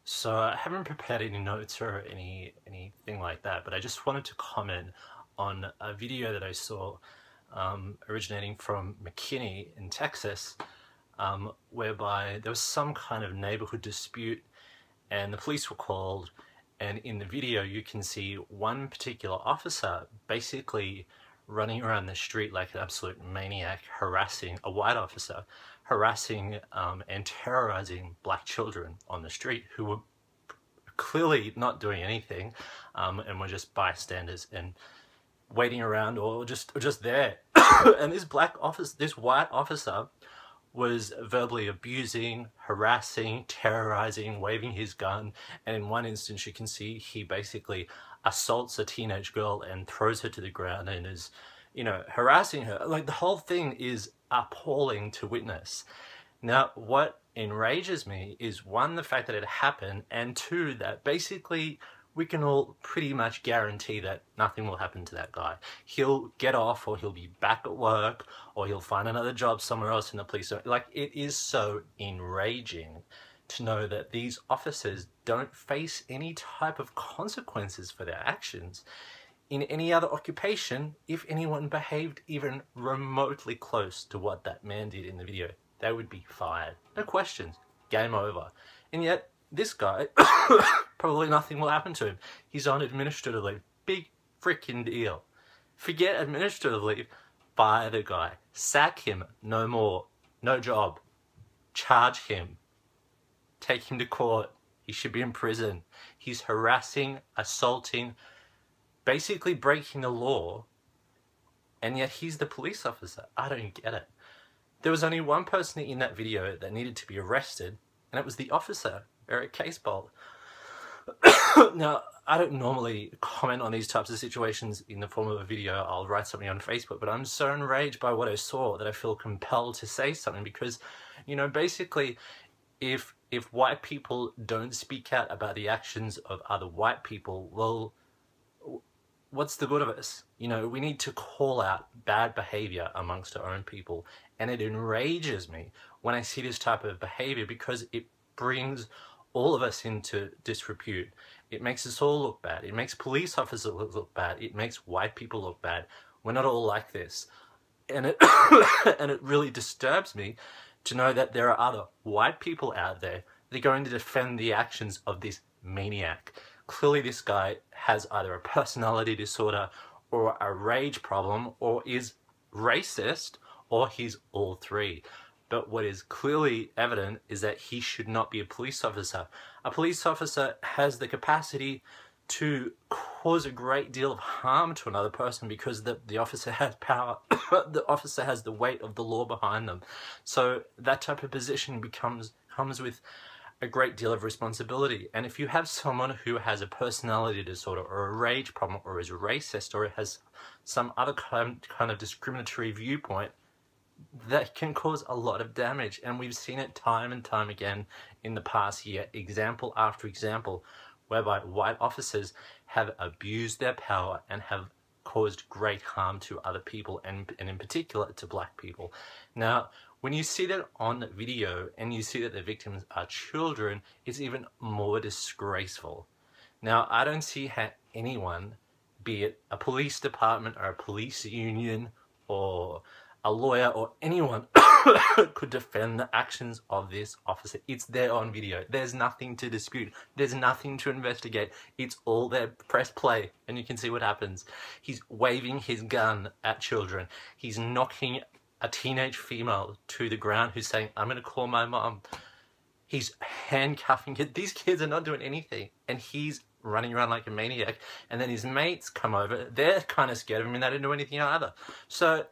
So I haven't prepared any notes or anything like that, but I just wanted to comment on a video that I saw originating from McKinney in Texas, whereby there was some kind of neighborhood dispute and the police were called, and in the video you can see one particular officer basically running around the street like an absolute maniac, harassing a white officer, harassing and terrorizing black children on the street who were clearly not doing anything, and were just bystanders and waiting around or just there. And this white officer was verbally abusing, harassing, terrorizing, waving his gun, and in one instance you can see he basically assaults a teenage girl and throws her to the ground and is, harassing her. Like, the whole thing is appalling to witness. Now, what enrages me is, one, the fact that it happened, and two, that basically we can all pretty much guarantee that nothing will happen to that guy. He'll get off, or he'll be back at work, or he'll find another job somewhere else in the police. Like, it is so enraging to know that these officers don't face any type of consequences for their actions. In any other occupation, if anyone behaved even remotely close to what that man did in the video, they would be fired. No questions. Game over. And yet, this guy, probably nothing will happen to him. He's on administrative leave. Big freaking deal. Forget administrative leave. Fire the guy. Sack him. No more. No job. Charge him. Take him to court. He should be in prison. He's harassing, assaulting, basically breaking the law, and yet he's the police officer. I don't get it. There was only one person in that video that needed to be arrested, and it was the officer, Casebolt. Now, I don't normally comment on these types of situations in the form of a video. I'll write something on Facebook, but I'm so enraged by what I saw that I feel compelled to say something because, basically, if white people don't speak out about the actions of other white people, well, what's the good of us? We need to call out bad behavior amongst our own people. And it enrages me when I see this type of behavior because it brings all of us into disrepute. It makes us all look bad. It makes police officers look bad. It makes white people look bad. We're not all like this. And it, and it really disturbs me to know that there are other white people out there that are going to defend the actions of this maniac. Clearly this guy has either a personality disorder or a rage problem, or is racist, or he's all three. But what is clearly evident is that he should not be a police officer. A police officer has the capacity to cause a great deal of harm to another person because the officer has power. The officer has the weight of the law behind them. So that type of position comes with a great deal of responsibility. And if you have someone who has a personality disorder or a rage problem or is racist or has some other kind of discriminatory viewpoint, that can cause a lot of damage. And we've seen it time and time again in the past year, example after example, whereby white officers have abused their power and have caused great harm to other people, and in particular to black people. Now, when you see that on video and you see that the victims are children, it's even more disgraceful. Now, I don't see how anyone, be it a police department or a police union or a lawyer or anyone, could defend the actions of this officer. It's there on video. There's nothing to dispute. There's nothing to investigate. It's all there. Press play and you can see what happens. He's waving his gun at children. He's knocking a teenage female to the ground who's saying, "I'm going to call my mom." He's handcuffing kids. These kids are not doing anything, and he's running around like a maniac. And then his mates come over. They're kind of scared of him, and they don't do anything either. So,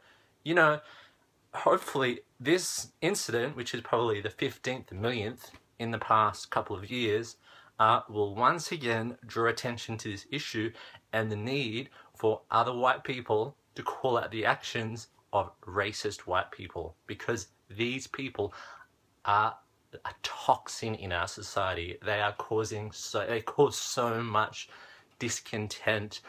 hopefully this incident, which is probably the 15th millionth in the past couple of years, will once again draw attention to this issue and the need for other white people to call out the actions of racist white people, because these people are a toxin in our society. They cause so much discontent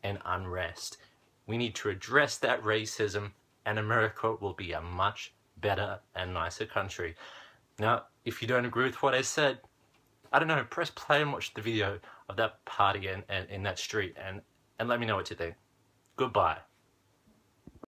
and unrest. We need to address that racism, and America will be a much better and nicer country. Now, if you don't agree with what I said, I don't know, press play and watch the video of that party and in that street and let me know what you think. Goodbye.